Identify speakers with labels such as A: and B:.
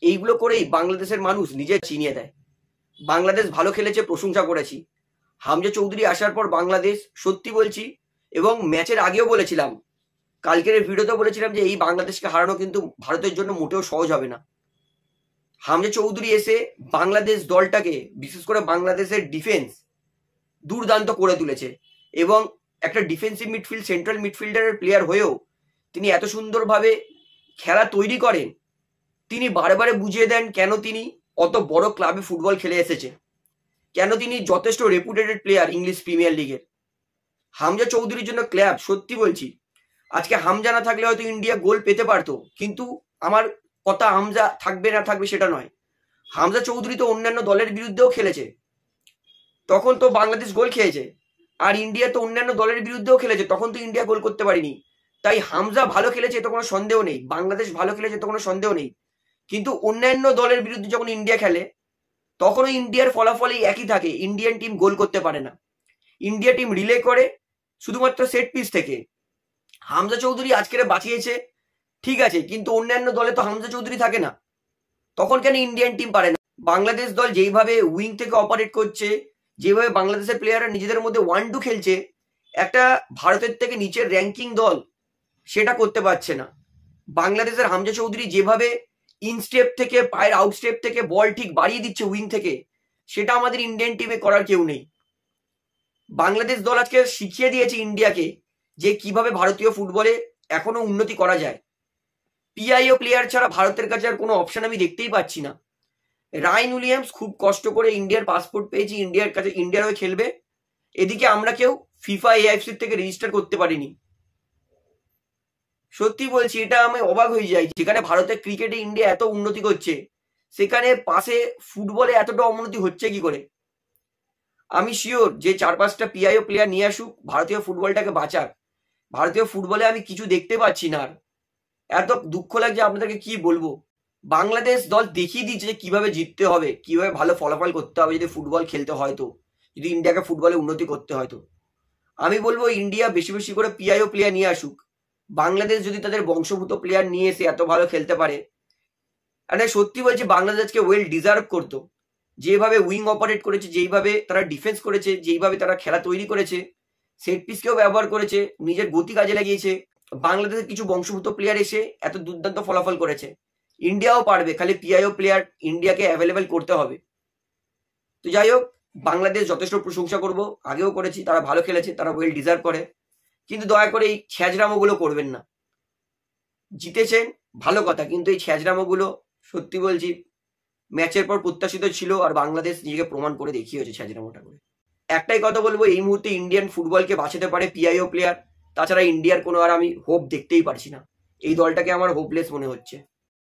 A: এইগুলো করেই বাংলাদেশের মানুষ নিজে চিনিয়ে দেয়। বাংলাদেশ ভালো খেলেছে, প্রশংসা করেছি। হামজা চৌধুরী আসার পর বাংলাদেশ, সত্যি বলছি, এবং ম্যাচের আগেও বলেছিলাম, কালকের ভিডিওতেও বলেছিলাম যে এই বাংলাদেশকে হারানো কিন্তু ভারতের জন্য মোটেও সহজ হবে না। হামজা চৌধুরী এসে বাংলাদেশ দলটাকে, বিশেষ করে বাংলাদেশের ডিফেন্স দুর্দান্ত করে তুলেছে, এবং একটা ডিফেন্সিভ মিডফিল্ড, সেন্ট্রাল মিডফিল্ডারের প্লেয়ার হয়েও তিনি এত সুন্দরভাবে খেলা তৈরি করেন। তিনি বারে বুঝিয়ে দেন কেন তিনি অত বড় ক্লাবে ফুটবল খেলে এসেছে, কেন তিনি যথেষ্ট রেপুটেটেড প্লেয়ার ইংলিশ প্রিমিয়ার লিগের। হামজা চৌধুরীর জন্য ক্লাব, সত্যি বলছি, আজকে হামজা না থাকলে হয়তো ইন্ডিয়া গোল পেতে পারতো, কিন্তু আমার কথা হামজা থাকবে না থাকবে সেটা নয়। হামজা চৌধুরী তো অন্যান্য দলের বিরুদ্ধেও খেলেছে, তখন তো বাংলাদেশ গোল খেয়েছে। আর ইন্ডিয়া তো অন্যান্য দলের বিরুদ্ধেও খেলেছে, তখন তো ইন্ডিয়া গোল করতে পারেনি। তাই হামজা ভালো খেলেছে তো কোনো সন্দেহ নেই, বাংলাদেশ ভালো খেলেছে তো কোনো সন্দেহ নেই, কিন্তু অন্যান্য দলের বিরুদ্ধে যখন ইন্ডিয়া খেলে তখনও ইন্ডিয়ার ফলাফল এই একই থাকে, ইন্ডিয়ান টিম গোল করতে পারে না। ইন্ডিয়া টিম রিলে করে শুধুমাত্র সেট পিস থেকে। হামজা চৌধুরী আজকের বাঁচিয়েছে, ঠিক আছে, কিন্তু অন্যান্য দলে তো হামজা চৌধুরী থাকে না, তখন কেন ইন্ডিয়ান টিম পারে না? বাংলাদেশ দল যেইভাবে উইং থেকে অপারেট করছে, যেভাবে বাংলাদেশের প্লেয়াররা নিজেদের মধ্যে 1-2 খেলছে, একটা ভারতের থেকে নিচের র্যাঙ্কিং দল সেটা করতে পারছে না। বাংলাদেশের হামজা চৌধুরী যেভাবে ইনস্টেপ থেকে, পায়ের আউটস্টেপ থেকে বল ঠিক বাড়িয়ে দিচ্ছে উইং থেকে, সেটা আমাদের ইন্ডিয়ান টিমে করার কেউ নেই। বাংলাদেশ দল আজকে শিখিয়ে দিয়েছে ইন্ডিয়াকে যে কিভাবে ভারতীয় ফুটবলে এখনো উন্নতি করা যায়। পিআইও প্লেয়ার ছাড়া ভারতের কাছে আর কোনো অপশন আমি দেখতেই পাচ্ছি না। রায়ন উইলিয়ামস খুব কষ্ট করে ইন্ডিয়ার পাসপোর্ট পেয়েছি, ইন্ডিয়ার কাছে, ইন্ডিয়ার হয়ে খেলবে। এদিকে আমরা কেউ ফিফা এআইএফসি থেকে রেজিস্টার করতে পারিনি। সত্যি বলছি, এটা আমি অবাক হয়ে যাই, যেখানে ভারতের ক্রিকেটে ইন্ডিয়া এত উন্নতি করছে, সেখানে পাশে ফুটবলে এতটা অবনতি হচ্ছে কি করে? আমি শিওর যে 4-5টা পিআইও প্লেয়ার নিয়ে আসুক, ভারতীয় ফুটবলটাকে বাঁচাক। ভারতীয় ফুটবলে আমি কিছু দেখতে পাচ্ছি না আর। এত দুঃখ লাগছে, আপনাদেরকে কি বলবো। বাংলাদেশ দল দেখিয়ে দিচ্ছে যে কিভাবে জিততে হবে, কিভাবে ভালো ফলাফল করতে হবে যদি ফুটবল খেলতে হয়, তো যদি ইন্ডিয়াকে ফুটবলে উন্নতি করতে হয়। তো আমি বলবো ইন্ডিয়া বেশি বেশি করে পিআইও প্লেয়ার নিয়ে আসুক। বাংলাদেশ যদি তাদের বংশভূত প্লেয়ার নিয়ে এসে এত ভালো খেলতে পারে, মানে সত্যি বলছি বাংলাদেশকে ওয়েল ডিজার্ভ করতো। যেভাবে উইং অপারেট করেছে, যেইভাবে তারা ডিফেন্স করেছে, যেইভাবে তারা খেলা তৈরি করেছে, সেট পিসকেও ব্যবহার করেছে, নিজের গতি কাজে লাগিয়েছে, বাংলাদেশের কিছু বংশভূত প্লেয়ার এসে এত দুর্দান্ত ফলাফল করেছে। ইন্ডিয়াও পারবে, খালি পিআইও প্লেয়ার ইন্ডিয়াকে অ্যাভেলেবেল করতে হবে। তো যাই হোক, বাংলাদেশ যথেষ্ট প্রশংসা করব, আগেও করেছি, তারা ভালো খেলেছে, তারা ওয়েল ডিজার্ভ করে, কিন্তু দয়া করে এই ছ্যাঁচড়ামোগুলো করবেন না। জিতেছেন ভালো কথা, কিন্তু এই ছ্যাঁচড়ামোগুলো সত্যি বলছি ম্যাচের পর প্রত্যাশিত ছিল, আর বাংলাদেশ নিজেকে প্রমাণ করে দেখিয়েছে ছ্যাঁচড়ামোটা করে। একটাই কথা বলবো, এই মুহূর্তে ইন্ডিয়ান ফুটবলকে বাঁচাতে পারে পিআইও প্লেয়ার, তাছাড়া ইন্ডিয়ার কোনো আর আমি হোপ দেখতেই পারছি না। এই দলটাকে আমার হোপলেস মনে হচ্ছে।